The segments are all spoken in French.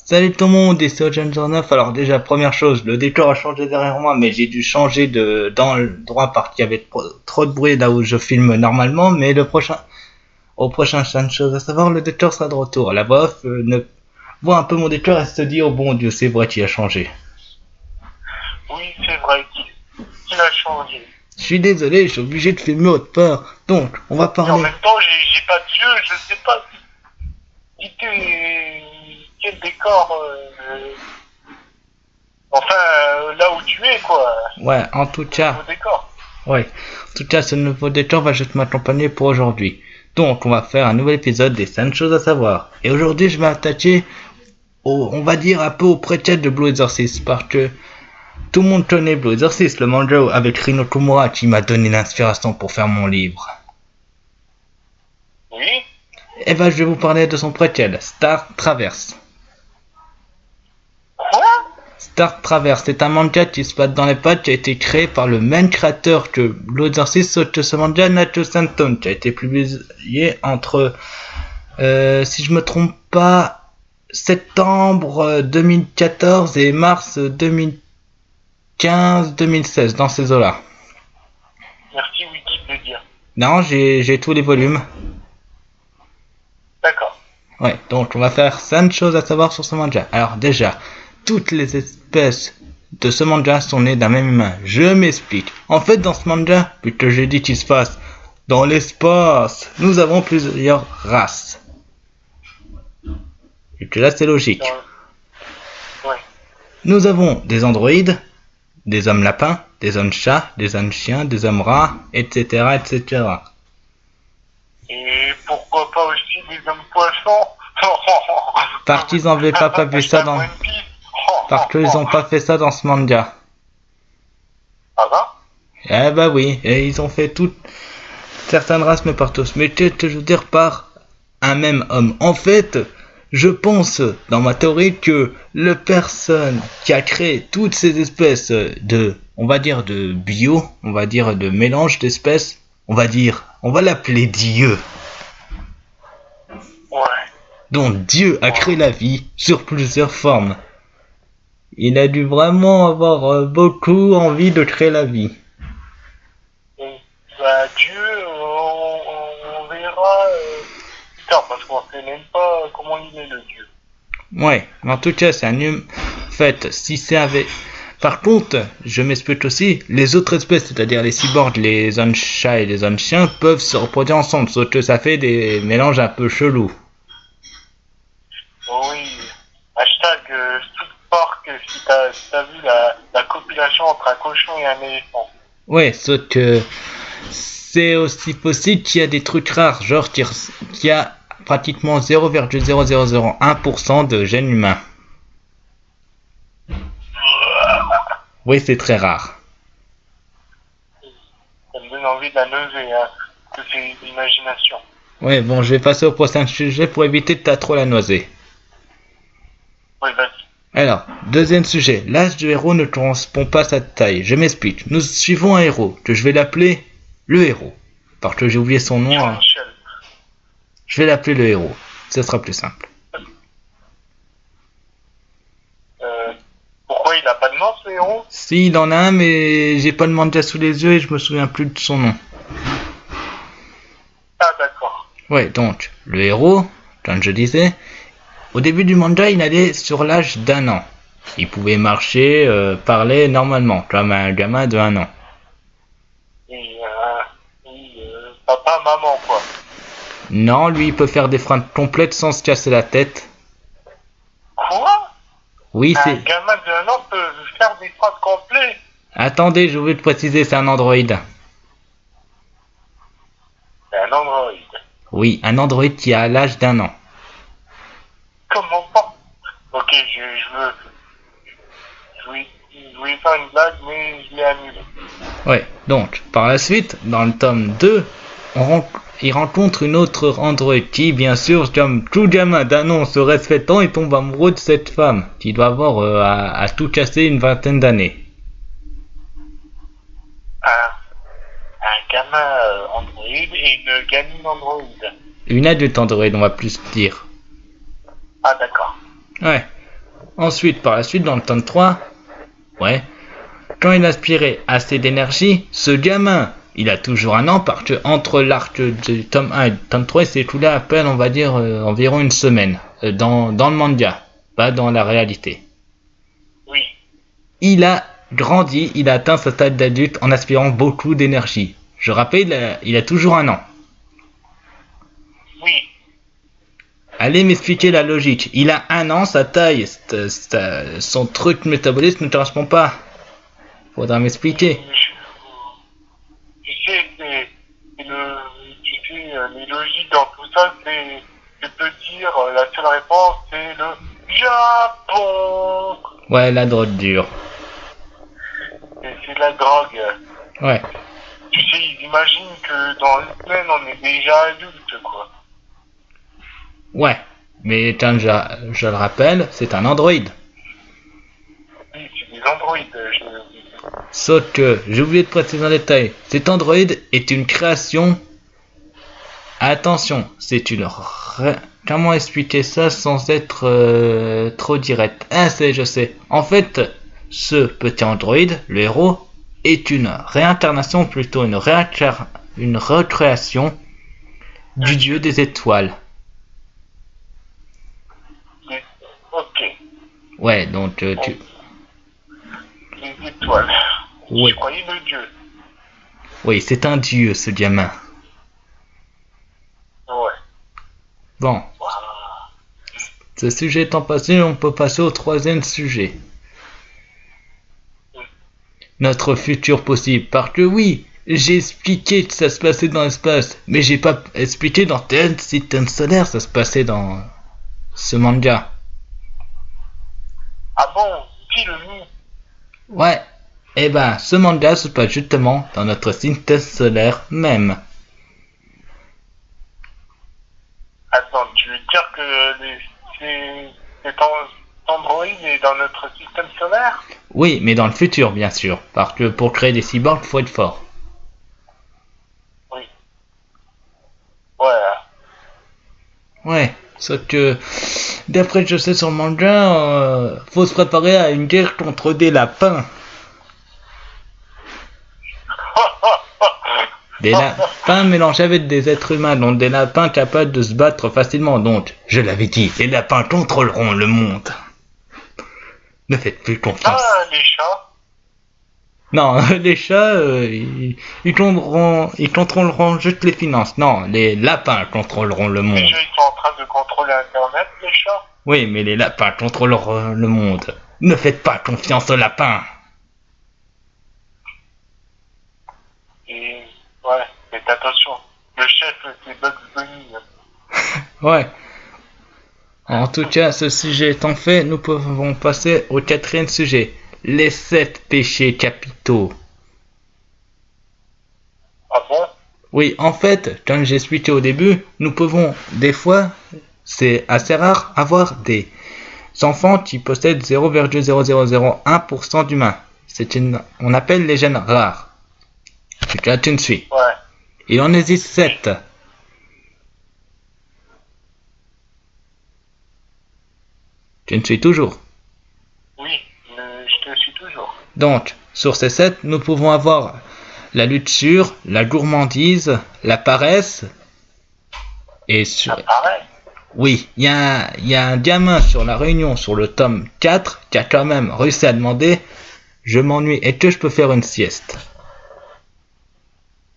Salut tout le monde, ici Ogen09. Alors déjà, première chose, le décor a changé derrière moi, mais j'ai dû changer d'endroit parce qu'il y avait trop de bruit là où je filme normalement, mais au prochain chose à savoir, le décor sera de retour. La voix off voit un peu mon décor et se dit, oh bon Dieu, c'est vrai qu'il a changé. Oui, c'est vrai qu'il a changé. Je suis désolé, je suis obligé de filmer autre part, donc on va parler... Et en même temps, j'ai pas de yeux, je sais pas quel décor... là où tu es, quoi. Ouais, en tout cas... Décor. Ouais, en tout cas, ce nouveau décor va juste m'accompagner pour aujourd'hui. Donc, on va faire un nouvel épisode des 5 choses à savoir. Et aujourd'hui, je vais attaquer, on va dire, un peu au préquel de Blue Exorcist, parce que tout le monde connaît Blue Exorcist, le manga avec Rino Kumura qui m'a donné l'inspiration pour faire mon livre. Oui. Et ben, je vais vous parler de son préquel, Star Traverse. Quoi? Star Traverse, c'est un manga qui se passe dans les pattes qui a été créé par le même créateur que Blue Exorcist, sauf que ce manga Nacho Santon, qui a été publié entre, si je me trompe pas, septembre 2014 et mars 2015-2016, dans ces eaux-là. Merci Wikipédia. Non, j'ai tous les volumes. D'accord. Ouais, donc on va faire 5 choses à savoir sur ce manga. Alors déjà, toutes les espèces de ce manga sont nées d'un même humain. Je m'explique. En fait, dans ce manga, puisque j'ai dit qu'il se passe dans l'espace, nous avons plusieurs races. Et que là, c'est logique. Ouais. Nous avons des androïdes, des hommes lapins, des hommes chats, des hommes chiens, des hommes rats, etc., etc. Et pourquoi pas aussi des hommes poissons? Parce qu'ils n'avaient pas vu ça dans... Parce qu'ils n'ont pas fait ça dans ce manga. Ah bah? Eh bah oui, et ils ont fait toutes certaines races, mais pas tous. Mais qu'est-ce que je veux dire par un même homme? En fait, je pense, dans ma théorie, que la personne qui a créé toutes ces espèces on va dire de bio, on va dire de mélange d'espèces, on va l'appeler Dieu. Ouais. Donc Dieu a créé la vie sur plusieurs formes. Il a dû vraiment avoir beaucoup envie de créer la vie. Bah Dieu, on verra plus tard, parce qu'on sait même pas comment il est le Dieu. Ouais, mais en tout cas, c'est un humain. En fait, si c'est avec... Par contre, je m'explique aussi, les autres espèces, c'est-à-dire les cyborgs, les hommes chats et les hommes chiens, peuvent se reproduire ensemble, sauf que ça fait des mélanges un peu chelous. Oui. Hashtag South Park, si t'as vu la copulation entre un cochon et un éléphant. Ouais, sauf que c'est aussi possible qu'il y a des trucs rares, genre qu'il y a pratiquement 0,0001% de gènes humains. Oui, c'est très rare. Ça me donne envie de la lever, hein, que c'est une imagination. Ouais, bon, je vais passer au prochain sujet pour éviter de trop la nausée. Oui, vas-y. Alors, deuxième sujet, l'âge du héros ne correspond pas à sa taille. Je m'explique. Nous suivons un héros, que je vais l'appeler le héros. Parce que j'ai oublié son nom. Hein. Je vais l'appeler le héros. Ce sera plus simple. Pourquoi il a pas de nom, ce héros? Si, il en a un, mais j'ai pas le manga sous les yeux et je me souviens plus de son nom. Ah, d'accord. Ouais, donc, le héros, comme je disais, au début du manga, il allait sur l'âge d'1 an. Il pouvait marcher, parler normalement, comme un gamin de 1 an. Et papa, maman, quoi. Non, lui, il peut faire des phrases complètes sans se casser la tête. Quoi? Oui, Un c'est... gamin de 1 an peut faire des phrases complètes. Attendez, j'ai oublié de préciser, c'est un androïde. C'est un androïde. Oui, un androïde qui a l'âge d'1 an. Comment pas? Ok, je voulais faire une blague, mais je l'ai annulée. Ouais, donc, par la suite, dans le tome 2, il rencontre une autre androïde qui, bien sûr, comme tout gamin d'1 an se respectant, il tombe amoureux de cette femme, qui doit avoir à tout casser une 20aine d'années. Un gamin androïde et une gamine androïde. Une adulte androïde, on va plus dire. Ah, d'accord. Ouais. Ensuite, par la suite, dans le tome 3, ouais, quand il aspirait assez d'énergie, ce gamin, il a toujours un an parce que entre l'arc du tome 1 et du tome 3, il s'est écoulé à peine, on va dire, environ une semaine dans le manga, pas dans la réalité. Oui. Il a grandi, il a atteint sa stade d'adulte en aspirant beaucoup d'énergie. Je rappelle, il a toujours un an. Oui. Allez m'expliquer la logique. Il a un an, sa taille, son truc métabolisme ne correspond pas. Faudra m'expliquer. Tu sais, les logiques dans tout ça, je peux dire, la seule réponse, c'est le Japon. Ouais, la drogue dure. Et c'est de la drogue. Ouais. Tu sais, ils imaginent que dans une semaine, on est déjà adulte, quoi. Ouais. Mais quand je le rappelle, c'est un androïde. Oui, c'est des androïdes, je le dis. Sauf que, j'ai oublié de préciser en détail, cet androïde est une création. Attention, c'est une... Comment expliquer ça sans être trop direct? Ah, je sais. En fait, ce petit androïde, le héros, est une réincarnation, plutôt une recréation du dieu des étoiles. Ok. Ouais, donc tu... Les étoiles. Oui. Je croyais le dieu. Oui, c'est un dieu, ce gamin. Ouais. Bon. Ce sujet étant passé, on peut passer au troisième sujet. Notre futur possible. Parce que oui, j'ai expliqué que ça se passait dans l'espace, mais j'ai pas expliqué dans tel système solaire ça se passait dans ce manga. Ah bon? Dis-le-nous. Ouais. Eh ben, ce manga se passe justement dans notre système solaire même. Attends, tu veux dire que cet androïde est dans notre système solaire? Oui, mais dans le futur, bien sûr. Parce que pour créer des cyborgs, faut être fort. Oui. Ouais. Ouais, sauf que, d'après que je sais sur le manga, faut se préparer à une guerre contre des lapins. Des lapins mélangés avec des êtres humains, donc des lapins capables de se battre facilement. Donc, je l'avais dit, les lapins contrôleront le monde. Ne faites plus confiance. Ah, les chats? Non, les chats, ils contrôleront juste les finances. Non, les lapins contrôleront le monde. Les chats, ils sont en train de contrôler Internet, les chats? Oui, mais les lapins contrôleront le monde. Ne faites pas confiance aux lapins. Et, ouais, faites attention. Le chef, c'est Bugs Bunny. Ouais. En tout cas, ce sujet étant fait, nous pouvons passer au quatrième sujet. Les 7 péchés capitaux. Ah bon? Oui, en fait, comme j'ai expliqué au début, nous pouvons, des fois, c'est assez rare, avoir des enfants qui possèdent 0,0001% d'humains. On appelle les gènes rares. C'est là tu me suis. Ouais. Il en existe 7. Tu me suis toujours. Oui, je te suis toujours. Donc, sur ces 7, nous pouvons avoir la luxure, la gourmandise, la paresse, et sur... Ça paraît. Oui, il y a un gamin sur la réunion, sur le tome 4, qui a quand même réussi à demander « Je m'ennuie, est-ce que je peux faire une sieste ?»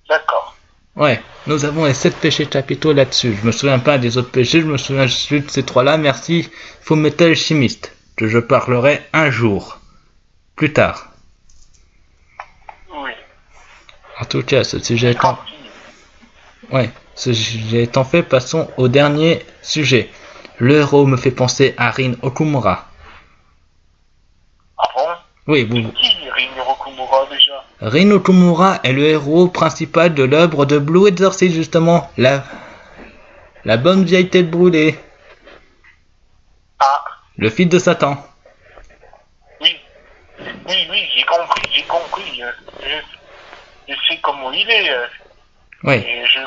D'accord. Ouais, nous avons les 7 péchés capitaux là-dessus. Je me souviens pas des autres péchés, je me souviens juste de ces 3-là. Merci, Fullmetal Chimiste, que je parlerai un jour. Plus tard. Oui. En tout cas, ce sujet étant... Ouais, ce sujet étant fait, passons au dernier sujet. Le héros me fait penser à Rin Okumura. Ah bon? Oui, vous... Qui Rin Okumura déjà? Rin Okumura est le héros principal de l'œuvre de Blue Exorcist, justement. La bonne vieille tête brûlée. Ah. Le fils de Satan. Oui, j'ai compris. Je sais comment il est. Oui. Et je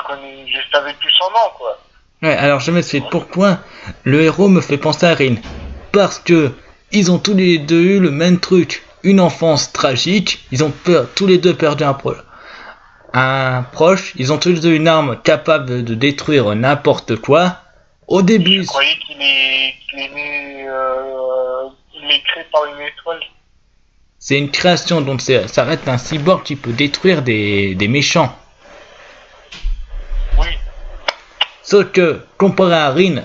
savais plus son nom, quoi. Ouais, alors je m'explique. Pourquoi le héros me fait penser à Rin? Parce que Ils ont tous les deux eu le même truc, une enfance tragique. Ils ont tous les deux perdu un proche. Ils ont tous les deux une arme capable de détruire n'importe quoi. Au début, Je croyais qu'il est né, il est créé par une étoile. c'est une création, donc ça reste un cyborg qui peut détruire des méchants. Oui. Sauf que, comparé à Rin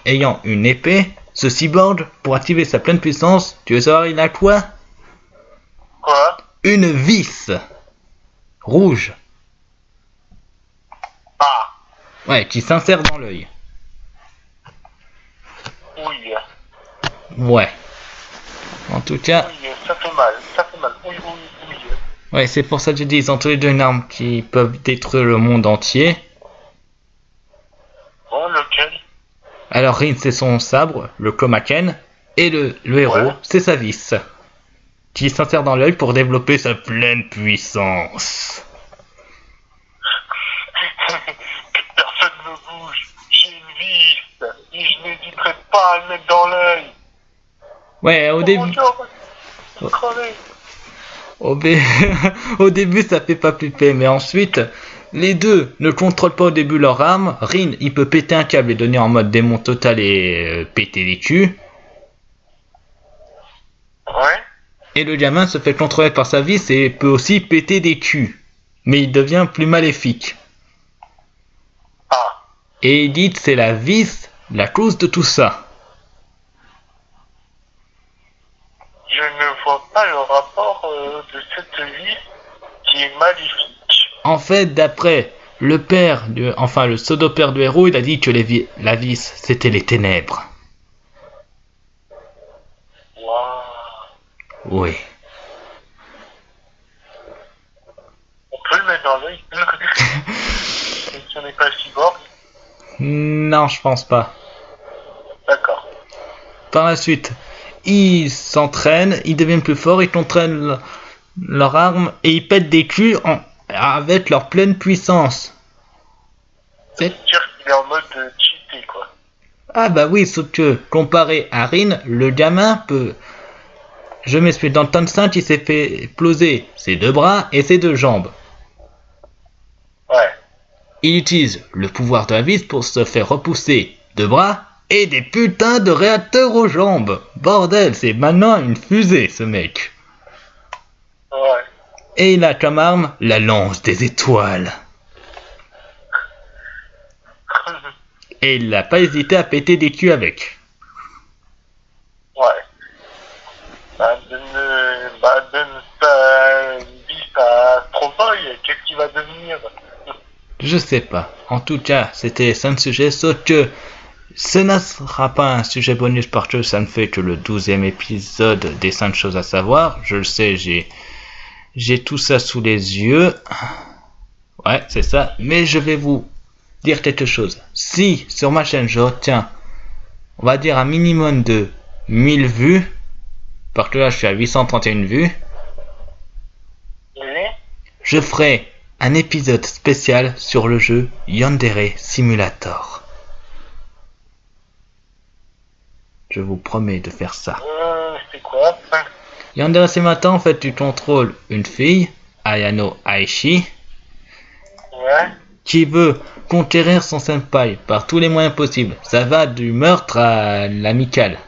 ayant une épée, ce cyborg, pour activer sa pleine puissance, tu veux savoir il a quoi? Quoi? Une vis rouge. Ah, Ouais, qui s'insère dans l'œil. oui. Ouais. En tout cas, Oui, ça fait mal. Oui. ouais, c'est pour ça que j'ai dit, ils ont tous les deux une arme qui peuvent détruire le monde entier. Bon, lequel? Alors Rin c'est son sabre, le Komaken, et le héros, Ouais. c'est sa vis, qui s'insère dans l'œil pour développer sa pleine puissance. Que personne ne bouge. J'ai une vis. Et je n'hésiterai pas à le mettre dans l'œil. Ouais, au Oh début... mon Dieu, on va crever. Au début, ça fait pas flipper, mais ensuite, les deux ne contrôlent pas au début leur arme. Rin, il peut péter un câble et devenir en mode démon total et péter les culs. Ouais. Et le gamin se fait contrôler par sa vis et peut aussi péter des culs. Mais il devient plus maléfique. Ah. Et il dit que c'est la vis la cause de tout ça. Je ne vois pas le rapport de cette vis qui est maléfique. En fait, d'après le père, le pseudo-père du héros, il a dit que la vis, c'était les ténèbres. Waouh. Oui. On peut le mettre dans l'œil. Si on n'est pas cyborg. Non, je pense pas. D'accord. Par la suite, ils s'entraînent, ils deviennent plus forts, ils contraignent leur arme et ils pètent des culs avec leur pleine puissance. C'est sûr qu'il est en mode cheaté, quoi. Ah bah oui, sauf que comparé à Rin, le gamin peut... Je m'explique, dans le tome 5, il s'est fait exploser ses deux bras et ses deux jambes. Ouais. Il utilise le pouvoir de la vis pour se faire repousser deux bras et des putains de réacteurs aux jambes. Bordel, c'est maintenant une fusée, ce mec. Ouais. Et il a comme arme la lance des étoiles. Et il n'a pas hésité à péter des culs avec. Ouais. Donne ta vis à Astro Boy, qu'est-ce qu'il va devenir? Je sais pas. En tout cas, c'était ça le sujet, sauf que ce ne sera pas un sujet bonus parce que ça ne fait que le 12e épisode des 5 choses à savoir. Je le sais, j'ai tout ça sous les yeux. Ouais, c'est ça. Mais je vais vous dire quelque chose. Si sur ma chaîne je retiens, on va dire un minimum de 1000 vues, parce que là je suis à 831 vues, Oui. je ferai un épisode spécial sur le jeu Yandere Simulator. Je vous promets de faire ça. C'est quoi? Yandere Simulator, en fait, tu contrôles une fille, Ayano Aishi, Ouais. qui veut conquérir son senpai par tous les moyens possibles. Ça va du meurtre à l'amical.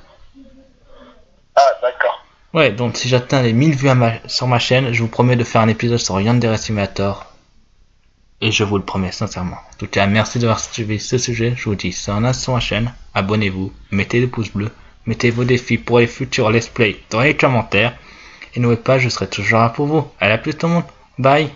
Ah, d'accord. Ouais, donc si j'atteins les 1000 vues sur ma chaîne, je vous promets de faire un épisode sur Yandere Simulator. Et je vous le promets sincèrement. En tout cas, merci d'avoir suivi ce sujet. Je vous dis, ça en a sur ma chaîne. Abonnez-vous, mettez des pouces bleus, mettez vos défis pour les futurs let's play dans les commentaires. Et n'oubliez pas, je serai toujours là pour vous. Allez, à plus tout le monde. Bye.